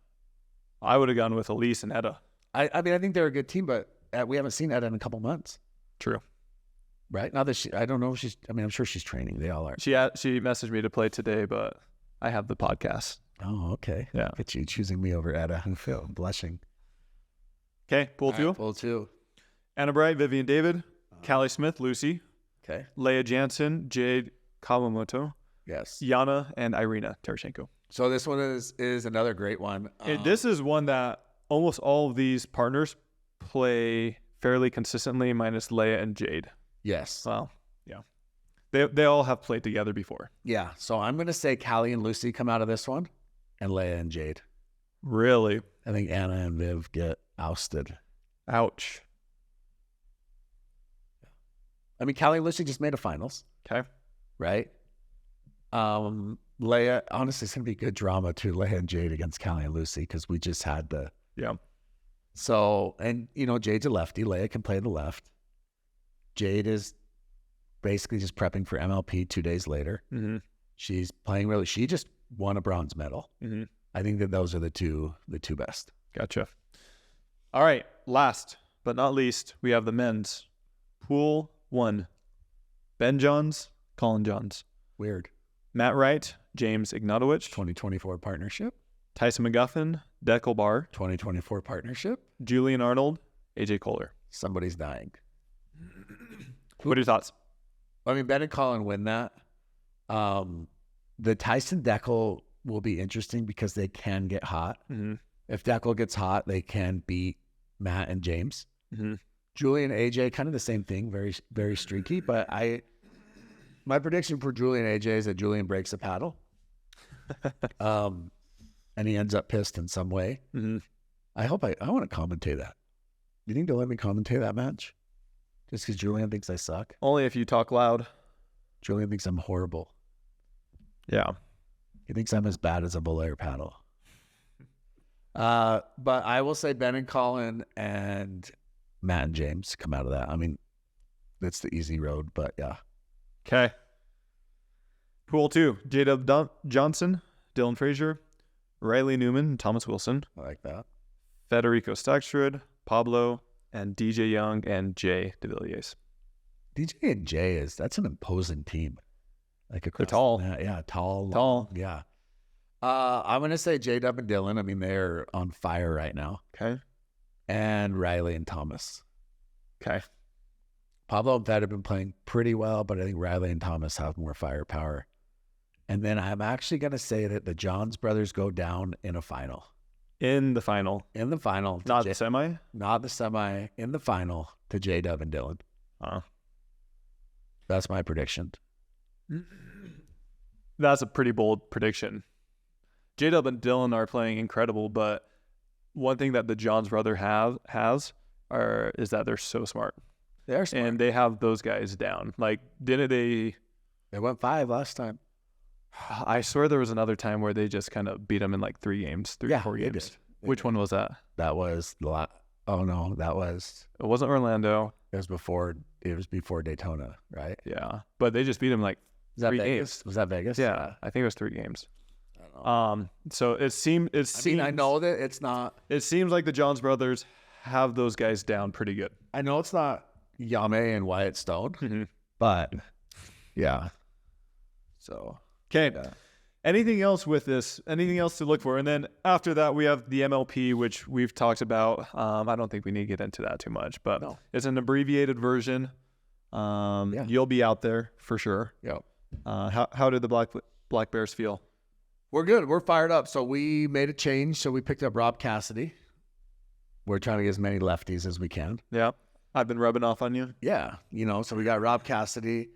I would have gone with Elise and Etta. I mean, I think they're a good team, but we haven't seen Etta in a couple months. True. Right? Now that I don't know if I'm sure she's training. They all are. She messaged me to play today, but I have the podcast. Oh, okay. Yeah. Look at you choosing me over Etta. I feel blushing. Okay, pool 2. Pool 2. Anna Bright, Vivian David, Callie Smith, Lucy. Okay. Leah Jansen, Jade Kawamoto. Yes. Yana and Irina Terashenko. So this one is another great one. This is one that almost all of these partners play fairly consistently minus Leia and Jade. Yes. Well, yeah. They all have played together before. Yeah. So I'm going to say Callie and Lucy come out of this one, and Leia and Jade. Really? I think Anna and Viv get ousted. Ouch. I mean, Callie and Lucy just made a finals, Okay. right? Leia, honestly, it's going to be good drama too, Leia and Jade against Callie and Lucy, because we just had the... Yeah. So, and, Jade's a lefty. Leia can play the left. Jade is basically just prepping for MLP 2 days later. Mm-hmm. She's playing really... She just won a bronze medal. Mm-hmm. I think that those are the two best. Gotcha. All right. Last but not least, we have the men's. Pool 1. Ben Johns, Colin Johns. Weird. Matt Wright, James Ignatowicz. 2024 partnership. Tyson McGuffin, Deckel Barr. 2024 partnership. Julian Arnold, AJ Kohler. Somebody's dying. What are your thoughts? I mean, Ben and Colin win that. The Tyson Deckel will be interesting because they can get hot. Mm-hmm. If Deckel gets hot, they can beat Matt and James. Mm-hmm. Julian, AJ, kind of the same thing, very, very streaky. But my prediction for Julian AJ is that Julian breaks a paddle, and he ends up pissed in some way. Mm-hmm. I want to commentate that. You think they'll let me commentate that match? Just because Julian thinks I suck? Only if you talk loud. Julian thinks I'm horrible. Yeah. He thinks I'm as bad as a Belair paddle. But I will say Ben and Colin and Matt and James come out of that. I mean, that's the easy road, but yeah. Okay. Pool 2, J.W. Johnson, Dylan Frazier, Riley Newman, and Thomas Wilson. I like that. Federico Staksrud, Pablo, and DJ Young and Jay DeVilliers. DJ and Jay that's an imposing team. Like they're tall. Yeah, tall. Tall. Yeah. I'm going to say J-Dub and Dylan. I mean, they're on fire right now. Okay. And Riley and Thomas. Okay. Pablo and Fed have been playing pretty well, but I think Riley and Thomas have more firepower. And then I'm actually going to say that the Johns brothers go down in a final. In the final. In the final. Not the semi? Not the semi. In the final to J-Dub and Dylan. That's my prediction. That's a pretty bold prediction. J-Dub and Dylan are playing incredible, but one thing that the Johns brother is that they're so smart. They're smart. And they have those guys down. Like, didn't they... They went 5 last time. I swear there was another time where they just kind of beat them in like 4 games. Which one was that? That was oh no, that was... It wasn't Orlando. It was before Daytona, right? Yeah. But they just beat them like Was that 3 Vegas? games. Was that Vegas? Yeah. I think it was 3 games. I don't know. So it seems. I know that it's not... It seems like the Johns brothers have those guys down pretty good. I know it's not Yame and Wyatt Stone, Mm-hmm. but yeah. So... Okay. Yeah. Anything else with this? Anything else to look for? And then after that, we have the MLP, which we've talked about. I don't think we need to get into that too much, but It's an abbreviated version. You'll be out there for sure. Yeah. How did the Black Bears feel? We're good. We're fired up. So we made a change. So we picked up Rob Cassidy. We're trying to get as many lefties as we can. Yeah. I've been rubbing off on you. Yeah. So we got Rob Cassidy.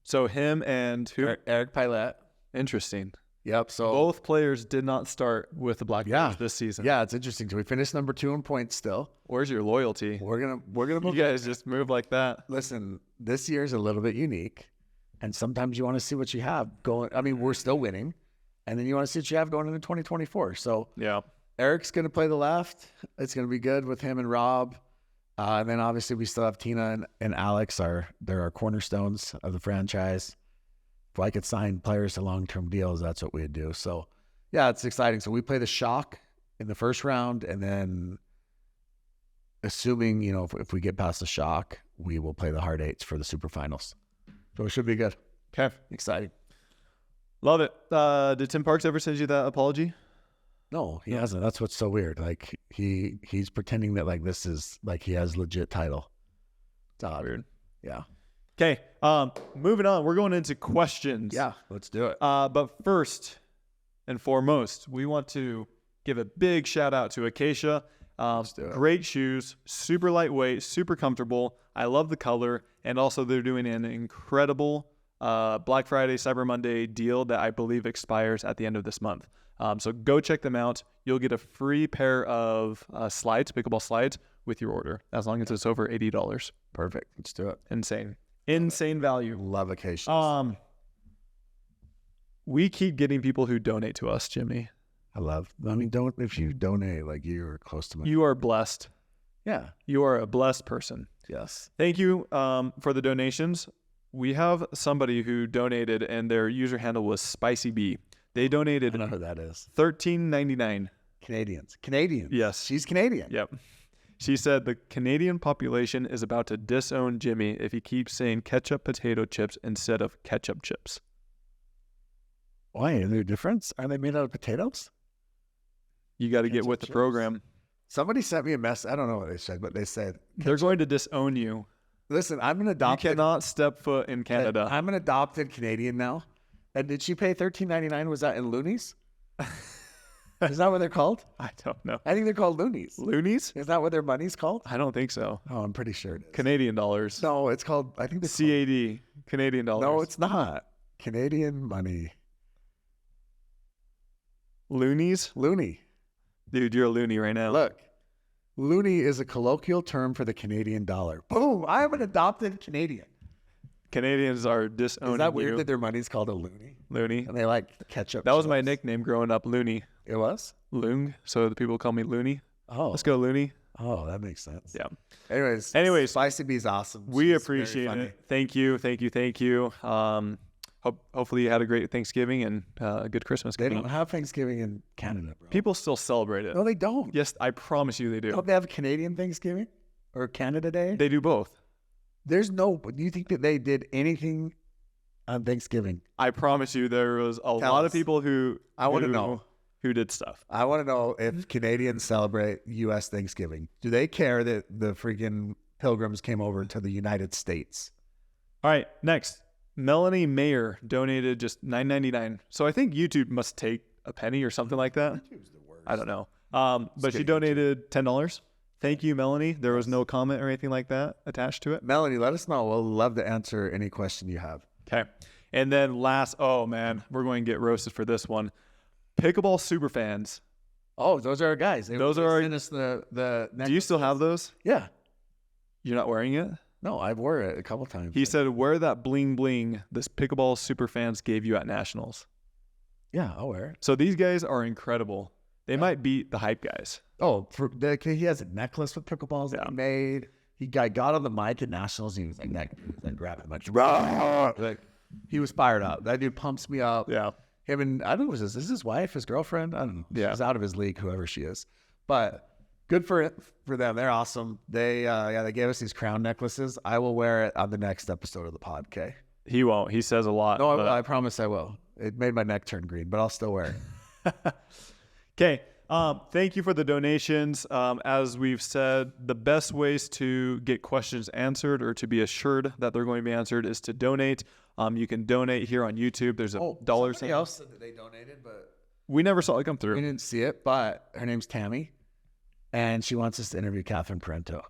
So him and who? Eric Pilette. Interesting. Yep. So both players did not start with the Black Bears this season. Yeah, it's interesting. So we finished number 2 in points still. Where's your loyalty? We're gonna You guys just move like that. Listen, this year's a little bit unique, and sometimes you want to see what you have going. I mean, we're still winning, and then you want to see what you have going into 2024. So yeah, Eric's gonna play the left. It's gonna be good with him and Rob. And then obviously we still have Tina and Alex. They're our cornerstones of the franchise. If I could sign players to long-term deals, that's what we'd do. So, yeah, it's exciting. So we play the Shock in the first round, and then assuming, if we get past the Shock, we will play the Hard Eights for the Super Finals. So it should be good. Okay. Exciting. Love it. Did Tim Parks ever send you that apology? No, he hasn't. That's what's so weird. Like, he's pretending that, like, this is, like, he has legit title. It's odd. Weird. Yeah. Okay, moving on. We're going into questions. Yeah, let's do it. But first and foremost, we want to give a big shout out to Acacia. do it. Great shoes, super lightweight, super comfortable. I love the color, and also they're doing an incredible Black Friday, Cyber Monday deal that I believe expires at the end of this month. So go check them out. You'll get a free pair of slides, pickleball slides, with your order, as long as it's over $80. Perfect. Let's do it. Insane value. Love occasions. We keep getting people who donate to us, Jimmy. If you donate, like, you're close to me. You are blessed. Yeah. You are a blessed person. Yes. Thank you for the donations. We have somebody who donated, and their user handle was Spicy Bee. They I donated don't know who that is. $13.99. Canadians. Yes. She's Canadian. Yep. She said the Canadian population is about to disown Jimmy if he keeps saying ketchup potato chips instead of ketchup chips. Why? Is there a difference? Are they made out of potatoes? You got to get Ketchup with the chips? program. Somebody sent me a mess. I don't know what they said, but they said, They're going to disown you. listen, I'm an You adopted. cannot step foot in Canada. I'm an adopted Canadian now. And did she pay $13.99? Was that in loonies? Is that what they're called? I don't know. I think they're called loonies. Loonies? Is that what their money's called? I don't think so. Oh, I'm pretty sure it is. Canadian dollars. No, it's called, I think it's CAD. Canadian dollars. No, it's not. Canadian money. Loonies? Loony. Dude, you're a loony right now. Look, loony is a colloquial term for the Canadian dollar. Boom, I am an adopted Canadian. Canadians are disowning Is that weird you. that their money's called a loony? Loony. And they like ketchup. That was my chips? nickname growing up, Loony. It was? Loong. So the people call me Loony. Oh. Let's go, Loony. Oh, that makes sense. Yeah. Anyways, Spicy Bee's awesome. We She's very appreciate funny. it. Thank you. Hopefully you had a great Thanksgiving and a good Christmas. They coming don't up. have Thanksgiving in Canada, bro. People still celebrate it. No, they don't. Yes, I promise you they do. Don't they have Canadian Thanksgiving or Canada Day? They do both. There's no. Do you think that they did anything on Thanksgiving? I promise you there was a lot of us. people who I want to know. who did stuff. I want to know if Canadians celebrate U.S. Thanksgiving. Do they care that the freaking pilgrims came over to the United States? All right, next. Melanie Mayer donated just $9.99. So I think YouTube must take a penny or something like that. YouTube's the worst. I don't know. But she donated $10. Thank you, Melanie. There was no comment or anything like that attached to it. Melanie, let us know. We'll love to answer any question you have. Okay. And then last, oh man, we're going to get roasted for this one. Pickleball superfans. Oh, those are our guys. Those are our- sent us the Do you still have those? Yeah. You're not wearing it? No, I've wore it a couple times. He said, wear that bling bling this pickleball superfans gave you at Nationals. Yeah, I'll wear it. So these guys are incredible. They might beat the hype guys. Oh, he has a necklace with pickleballs that Yeah. he made. He got on the mic at Nationals and he was like grabbing a bunch. Like, he was fired up. That dude pumps me up. Yeah. Him and I don't know, is this his wife, his girlfriend? I don't know. Yeah. She's out of his league, whoever she is. But good for them. They're awesome. They gave us these crown necklaces. I will wear it on the next episode of the pod, okay? He won't. He says a lot. No, but- I promise I will. It made my neck turn green, but I'll still wear it. Okay. Thank you for the donations. As we've said, the best ways to get questions answered or to be assured that they're going to be answered is to donate. You can donate here on YouTube. There's a dollar Somebody sign. else said that they donated, but We never saw it come we through. didn't see it. But her name's Tammy, and she wants us to interview Catherine Parento.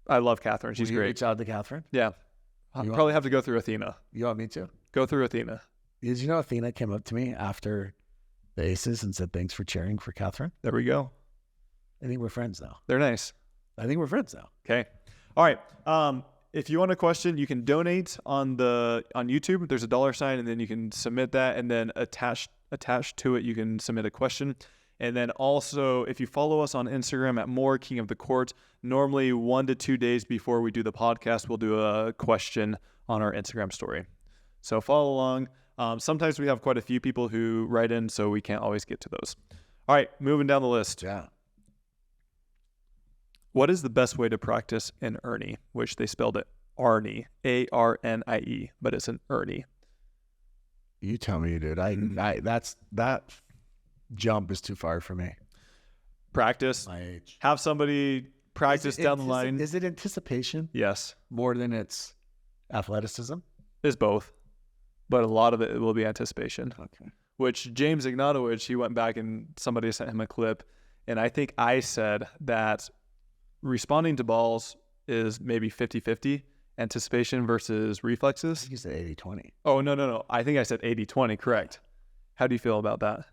I love Catherine. She's Will you great. reach out to Catherine? Yeah. I'll You want- probably have to go through Athena. You want me to? Go through Athena. Did you know Athena came up to me after the Aces and said thanks for cheering for Catherine? There we go. I think we're friends now. They're nice. I think we're friends now. Okay. All right. If you want a question, you can donate on YouTube. There's a dollar sign, and then you can submit that, and then attached to it, you can submit a question. And then also, if you follow us on Instagram at More King of the Court, normally 1 to 2 days before we do the podcast, we'll do a question on our Instagram story. So follow along. Sometimes we have quite a few people who write in, so we can't always get to those. All right, moving down the list. Yeah. What is the best way to practice an Ernie, which they spelled it Arnie, A-R-N-I-E, but it's an Ernie. You tell me, dude. That jump is too far for me. Practice. My age. Have somebody practice down the line. Is it anticipation Yes, more than it's athleticism? it's both. But a lot of it will be anticipation, Okay. which James Ignatowicz, he went back and somebody sent him a clip, And I think I said that responding to balls is maybe 50-50, anticipation versus I reflexes. think you said 80-20. Oh, no. I think I said 80-20, correct. How do you feel about that?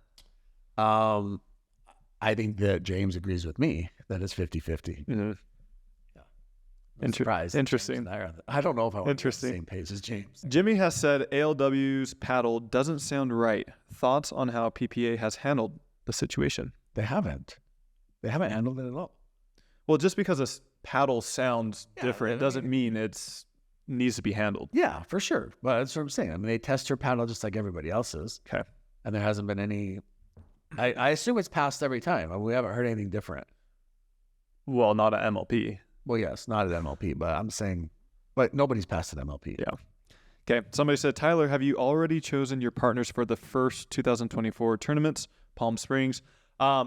I think that James agrees with me that it's 50-50. Mm-hmm. I'm surprised. Interesting. I don't know if I want to be on the Interesting. same page as James. Jimmy has said ALW's paddle doesn't sound right. Thoughts on how PPA has handled the situation? They haven't handled it at all. Well, just because a paddle sounds Yeah, different doesn't mean it's needs to be handled. Yeah, for sure. But that's what I'm saying. I mean, they test her paddle just like everybody else's. Okay. And there hasn't been any. I assume it's passed every time. I mean, we haven't heard anything different. Well, not at MLP. Well, yes, not at MLP, but I'm saying, but nobody's passed at MLP. Yeah. Okay. Somebody said, Tyler, have you already chosen your partners for the first 2024 tournaments, Palm Springs?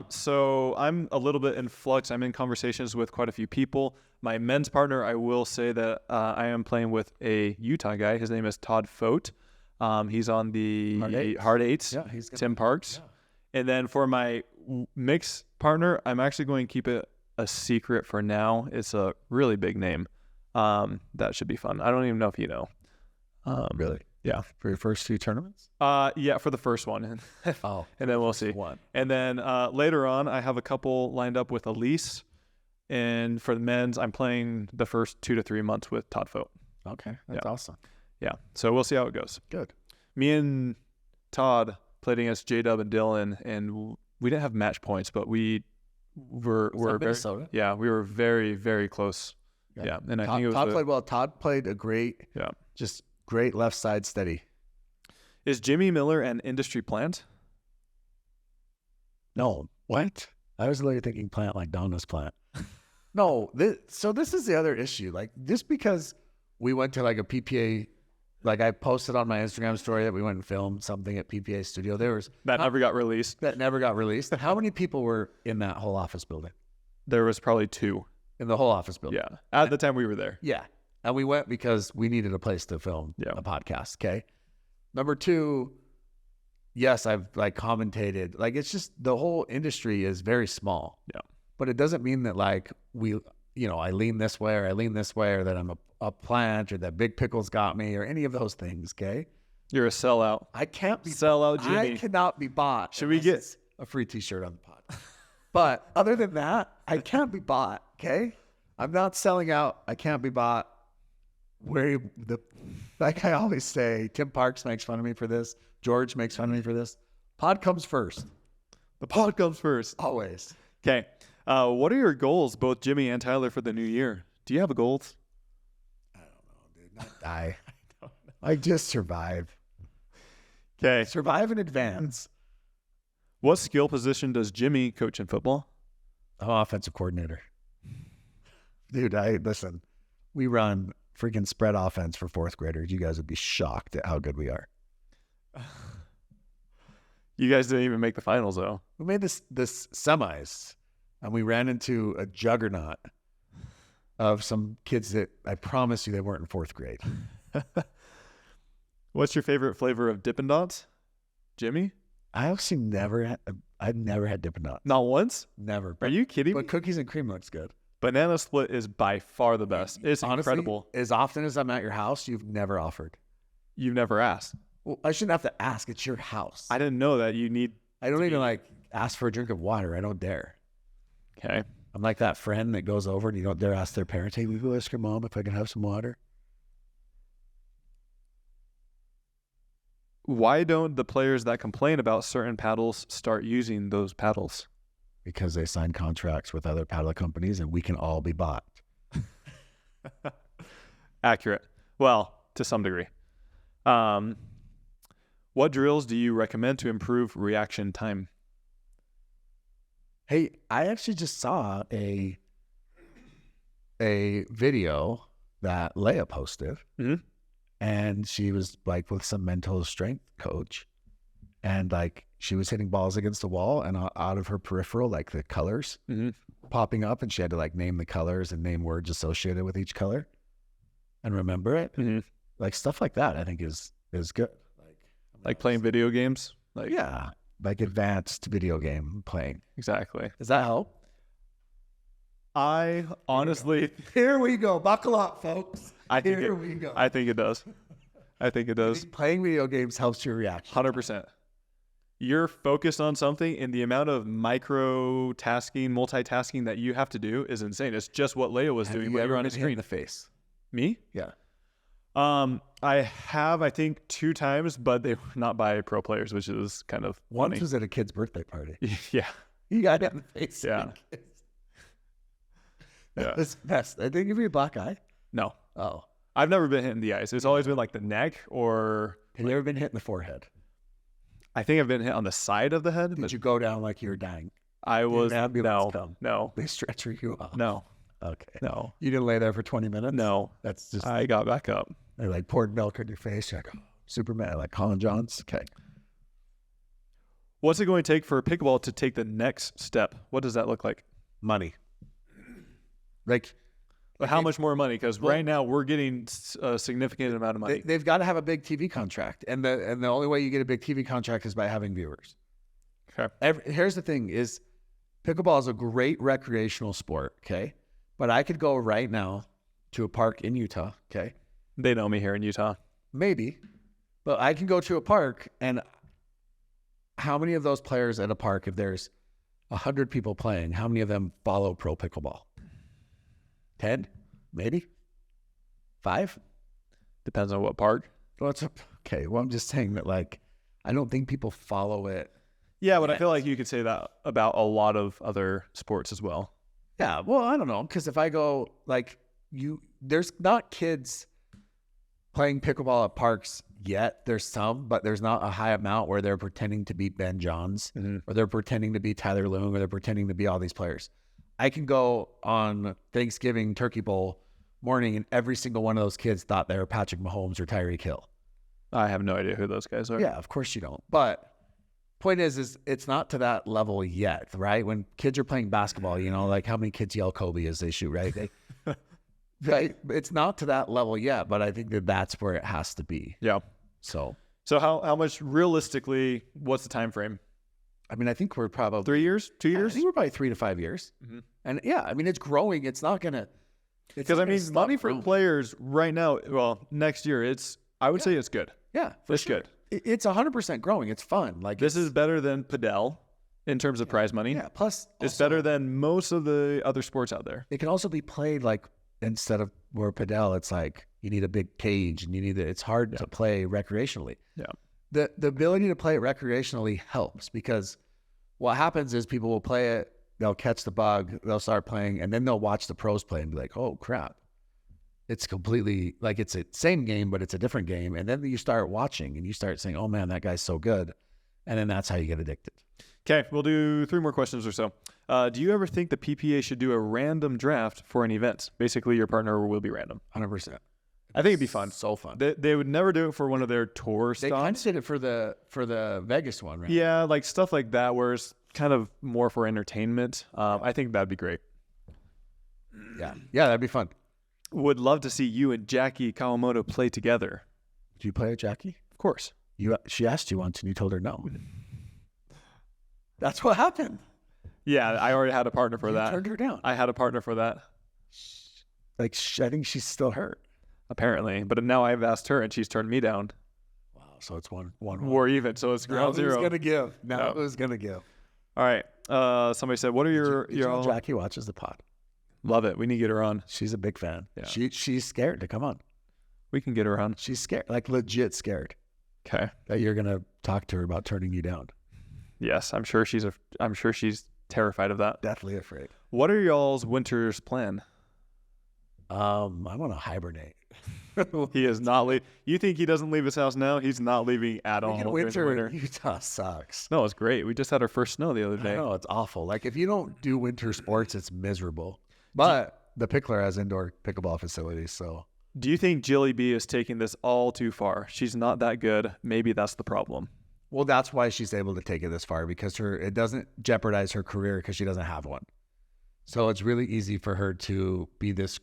So I'm a little bit in flux. I'm in conversations with quite a few people. My men's partner, I will say that I am playing with a Utah guy. His name is Todd Fote. He's on the Hard Eights. Yeah, he's gonna, Tim Parks. Yeah. And then for my mix partner, I'm actually going to keep it a secret for now. It's a really big name. That should be fun. I don't even know if you know. Really? Yeah. For your first two tournaments? Yeah, for the first one. Oh. And then we'll see. One. And then later on, I have a couple lined up with Elise. And for the men's, I'm playing the first 2 to 3 months with Todd Fote. Okay. That's awesome. Yeah. So we'll see how it goes. Good. Me and Todd played against J-Dub and Dylan, and we didn't have match points, but we were very, Minnesota? yeah, we were very, very close. Yeah. And I think it was Todd played well. Todd played a great, just great left side steady. Is Jimmy Miller an industry plant? No. What? I was literally thinking plant like Donna's plant. No. So this is the other issue. Like, just because we went to like a PPA, like I posted on my Instagram story that we went and filmed something at PPA studio. There was That never got released. that never got released. How many people were in that whole office building? There was probably 2. In the whole office building. Yeah. At the time we were there. Yeah. And we went because we needed a place to film a podcast. Okay. Number 2, yes, I've like commentated. Like, it's just the whole industry is very small. Yeah. But it doesn't mean that like I lean this way or I lean this way or that I'm a plant or that Big Pickles got me or any of those things. Okay. You're a sellout. I can't be Sellout Jimmy. I cannot be bought. Should we get a free t-shirt on the pod? But other than that, I can't be bought. Okay. I'm not selling out. I can't be bought. Like I always say, Tim Parks makes fun of me for this. George makes fun of me for this. Pod comes first. The pod comes first. Always. Okay. What are your goals, both Jimmy and Tyler, for the new year? Do you have a goals? I don't know, dude. Not die. I don't know. I just survive. Okay. Survive in advance. What skill position does Jimmy coach in football? I'm offensive coordinator. Dude, listen. We run freaking spread offense for 4th graders. You guys would be shocked at how good we are. You guys didn't even make the finals, though. We made this semis, and we ran into a juggernaut of some kids that I promise you they weren't in 4th grade. What's your favorite flavor of Dippin' Dots, Jimmy? I actually I've never had Dippin' Dots. Not once? Never. Are you kidding me? But cookies and cream looks good. Banana split is by far the best. It's honestly incredible. As often as I'm at your house, you've never offered. You've never asked. Well, I shouldn't have to ask. It's your house. I didn't know that you need. I don't even like ask for a drink of water. I don't dare. Okay. I'm like that friend that goes over and you don't dare ask their parents, hey, will you ask your mom if I can have some water? Why don't the players that complain about certain paddles start using those paddles? Because they sign contracts with other paddle companies and we can all be bought. Accurate. Well, to some degree. What drills do you recommend to improve reaction time? Hey, I actually just saw a video that Leia posted, and she was like with some mental strength coach, and like she was hitting balls against the wall, and out of her peripheral, like the colors popping up, and she had to like name the colors and name words associated with each color, and remember it. Like stuff like that, I think is good. Like playing video games. Like yeah, like advanced video game playing. Exactly. Does that help? I honestly, Here we go. Buckle up, folks. I think Here we go. I think it does. I think it does. Playing video games helps your reaction. 100%. You're focused on something, and the amount of multitasking that you have to do is insane. It's just what Leia was doing. Have you When ever you're on been a hit in screen. the face? Me? Yeah. I have, I think, 2 times, but they were not by pro players, which is kind of Once funny. was at a kid's birthday party. Yeah. You got hit in the face. Yeah. Yeah. That's best. I think give you a black eye. No. Oh. I've never been hit in the eyes. It's always been like the neck, or Have you ever been hit in the forehead? I think I've been hit on the side of the head. Did But you go down like you were dying? I was an ambulance no, come? no, They stretcher you off. no, Okay. no, You didn't lay there for 20 minutes? no. That's just, I got back up. they like poured milk in your face. You're like, oh, Superman, like Colin Johns. Okay. What's it going to take for pickleball to take the next step? What does that look like? Money. Like, But how much more money? Because right now we're getting a significant amount of money. they've got to have a big TV contract. And the only way you get a big TV contract is by having viewers. Okay. Here's the thing is pickleball is a great recreational sport, okay? But I could go right now to a park in Utah, okay? They know me here in Utah. Maybe. But I can go to a park, and how many of those players at a park, if there's 100 people playing, how many of them follow pro pickleball? 10? Maybe? 5? Depends on what park. Well, okay. Well, I'm just saying that, like, I don't think people follow it. Yeah, but I feel like you could say that about a lot of other sports as well. Yeah, well, I don't know, because if I go, like, there's not kids playing pickleball at parks yet. There's some, but there's not a high amount where they're pretending to be Ben Johns, or they're pretending to be Tyler Loong, or they're pretending to be all these players. I can go on Thanksgiving Turkey Bowl morning, and every single one of those kids thought they were Patrick Mahomes or Tyreek Hill. I have no idea who those guys are. Yeah, of course you don't. But point is it's not to that level yet, right? When kids are playing basketball, you know, like how many kids yell Kobe as they shoot, right? Right? It's not to that level yet, but I think that's where it has to be. Yeah. So how much realistically, what's the time frame? I mean, I think we're probably 3 years? 2 I years? think we're probably 3 to 5 years. And yeah, I mean, it's growing. It's not gonna. Because I mean, money for players right now. Well, next year, I would say it's good. Yeah, It's good. It's 100% growing. It's fun. Like This is better than padel in terms of prize money. yeah. Plus, It's also, better than most of the other sports out there. It can also be played like instead of where padel, it's like you need a big cage and it's hard to play recreationally. Yeah. The ability to play it recreationally helps because what happens is people will play it, they'll catch the bug, they'll start playing, and then they'll watch the pros play and be like, oh crap. It's completely like it's the same game, but it's a different game. And then you start watching and you start saying, oh man, that guy's so good. And then that's how you get addicted. Okay, we'll do 3 more questions or so. Do you ever think the PPA should do a random draft for an event? Basically, your partner will be random. 100%. I think it'd be fun. So fun. They would never do it for one of their tour They kind of stops. did it for the Vegas one, right? Yeah, like stuff like that where it's kind of more for entertainment. I think that'd be great. Yeah. Yeah, that'd be fun. Would love to see you and Jackie Kawamoto play together. Do you play with Jackie? Of course. She asked you once and you told her no. That's what happened. Yeah, I already had a partner for You that. turned her down. I had a partner for that, Like, I think she's still hurt. apparently. But now I've asked her and she's turned me down. Wow. So it's one. We're even, so it's Now ground who's zero. gonna give? Now No. who's gonna give? All right. Somebody said, what are your... Did you know Jackie watches the pod. Love it. We need to get her on. She's a big fan. Yeah. She's scared to come on. We can get her on. She's scared, like legit scared Okay. that you're gonna talk to her about turning you down. Yes, I'm sure she's terrified of that. Deathly afraid. What are y'all's winter's plan? I want to hibernate. He is not leaving. You think he doesn't leave his house now? He's not leaving at all. Freaking during the winter in Utah sucks. No, it's great. We just had our first snow the other I day. know it's awful. Like if you don't do winter sports, it's miserable. But the Pickler has indoor pickleball facilities, so Do you think Jilly B is taking this all too far? She's not that good. Maybe that's the problem. well, that's why she's able to take it this far because it doesn't jeopardize her career because she doesn't have one. So it's really easy for her to be this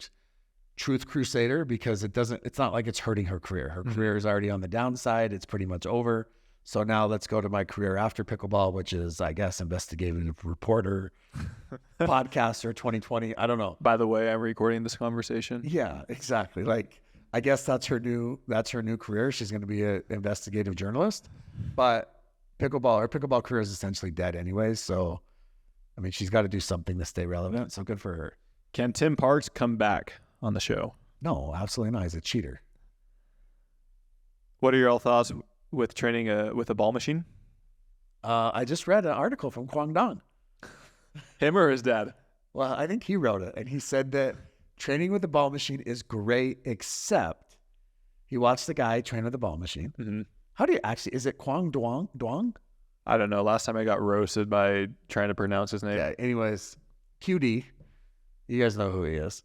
truth crusader because it's not like it's hurting her career. Her career is already on the downside. It's pretty much over. So now let's go to my career after pickleball, which is, I guess, investigative reporter, podcaster 2020. I don't know. By the way, I'm recording this conversation. Yeah, exactly. Like, I guess that's her new career. She's going to be an investigative journalist. But her pickleball career is essentially dead anyways. So, I mean, she's got to do something to stay relevant. So good for her. Can Tim Parks come back on the show? No, absolutely not. He's a cheater. What are your all thoughts with training with a ball machine? I just read an article from Kwang Dong. Him or his dad? Well, I think he wrote it, and he said that training with the ball machine is great, except he watched the guy train with the ball machine. Mm-hmm. How do you actually? Is it Kwang Duong? I don't know. Last time I got roasted by trying to pronounce his name. Yeah. Anyways, QD, you guys know who he is.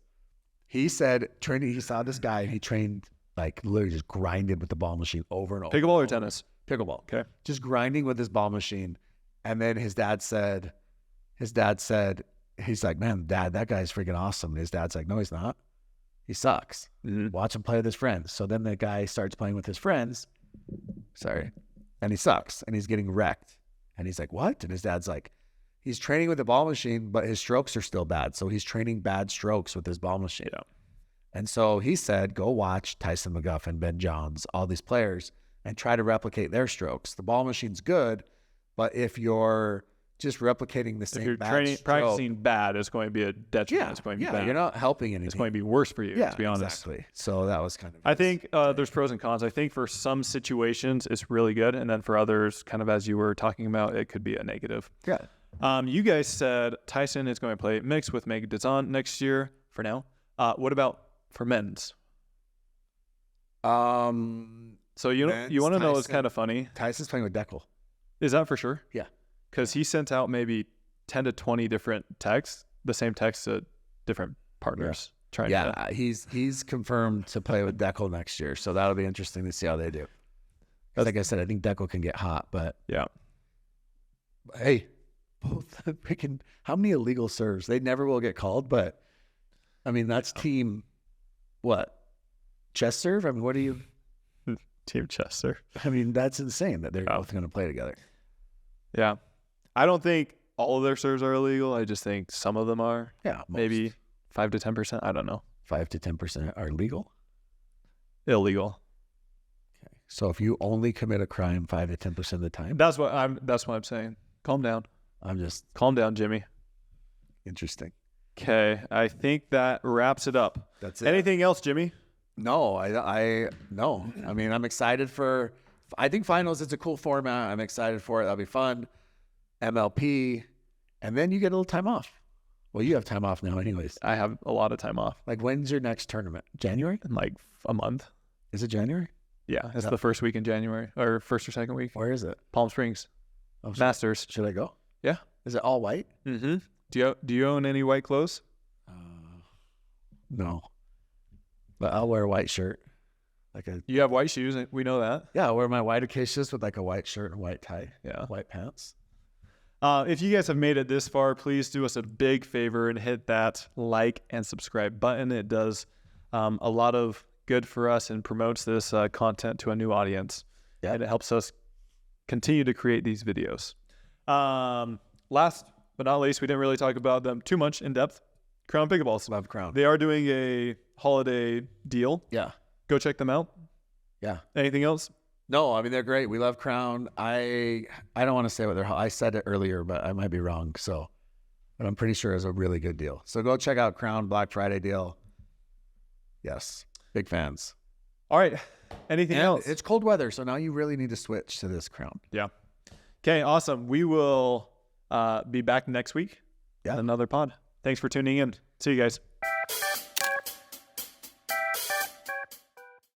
He said training. He saw this guy, and he trained like literally just grinded with the ball machine over and over. Pickleball or tennis? Pickleball. Okay. Just grinding with his ball machine, and then his dad said, he's like, man, Dad, that guy's freaking awesome. And his dad's like, no, he's not. He sucks. Mm-hmm. Watch him play with his friends. So then the guy starts playing with his friends. And he sucks. And he's getting wrecked. And he's like, what? And his dad's like, he's training with the ball machine, but his strokes are still bad. So he's training bad strokes with his ball machine. Yeah. And so he said, go watch Tyson McGuffin, Ben Johns, all these players, and try to replicate their strokes. The ball machine's good, but if you're just replicating the same If you're bad stroke, practicing bad, it's going to be a detriment. It's going to be bad. you're not helping anything. It's going to be worse for you, to be honest. Exactly. So that was kind of... I think there's pros and cons. I think for some situations, it's really good. And then for others, kind of as you were talking about, it could be a negative. Yeah. You guys said Tyson is going to play mixed with Meg Dazan next year for now. What about for men's? So you want to know what's kind of funny? Tyson's playing with Deckel. Is that for sure? Yeah. Because he sent out maybe 10 to 20 different texts, the same text to different partners. Yeah. He's confirmed to play with Deckel next year. So that'll be interesting to see how they do. Like I said, I think Deckel can get hot, but yeah. Hey, both freaking how many illegal serves? They never will get called, but I mean that's team what? Chest serve? I mean, what do you Team chess serve? I mean, that's insane that they're both going to play together. Yeah. I don't think all of their serves are illegal. I just think some of them are. Yeah. Maybe 5 to 10%. I don't know. 5 to 10% are legal? Illegal. Okay. So if you only commit a crime 5 to 10% of the time? That's what I'm saying. Calm down. Calm down, Jimmy. Interesting. Okay. I think that wraps it up. That's it. Anything else, Jimmy? No, no. I mean, I'm excited for, I think finals, it's a cool format. I'm excited for it. That'll be fun. MLP. And then you get a little time off. Well, you have time off now anyways. I have a lot of time off. Like, when's your next tournament? January? In like a month. Is it January? Yeah. It's the first week in January, or first or second week. Where is it? Palm Springs. Oh, Masters. Should I go? Yeah. Is it all white? Mm-hmm. Do you own any white clothes? No. But I'll wear a white shirt. You have white shoes. We know that. Yeah, I'll wear my white acacias with like a white shirt and white tie. Yeah. White pants. If you guys have made it this far, please do us a big favor and hit that like and subscribe button. It does a lot of good for us and promotes this content to a new audience. Yeah. And it helps us continue to create these videos. Last but not least, we didn't really talk about them too much in depth. Crown Pickleballs. Love Crown. They are doing a holiday deal. Yeah. Go check them out. Yeah. Anything else? No, I mean, they're great. We love Crown. I don't want to say what they're, I said it earlier, but I might be wrong. So, but I'm pretty sure it's a really good deal. So go check out Crown Black Friday deal. Yes. Big fans. All right. Anything else? It's cold weather. So now you really need to switch to this Crown. Yeah. Okay. Awesome. We will be back next week. Yeah. With another pod. Thanks for tuning in. See you guys.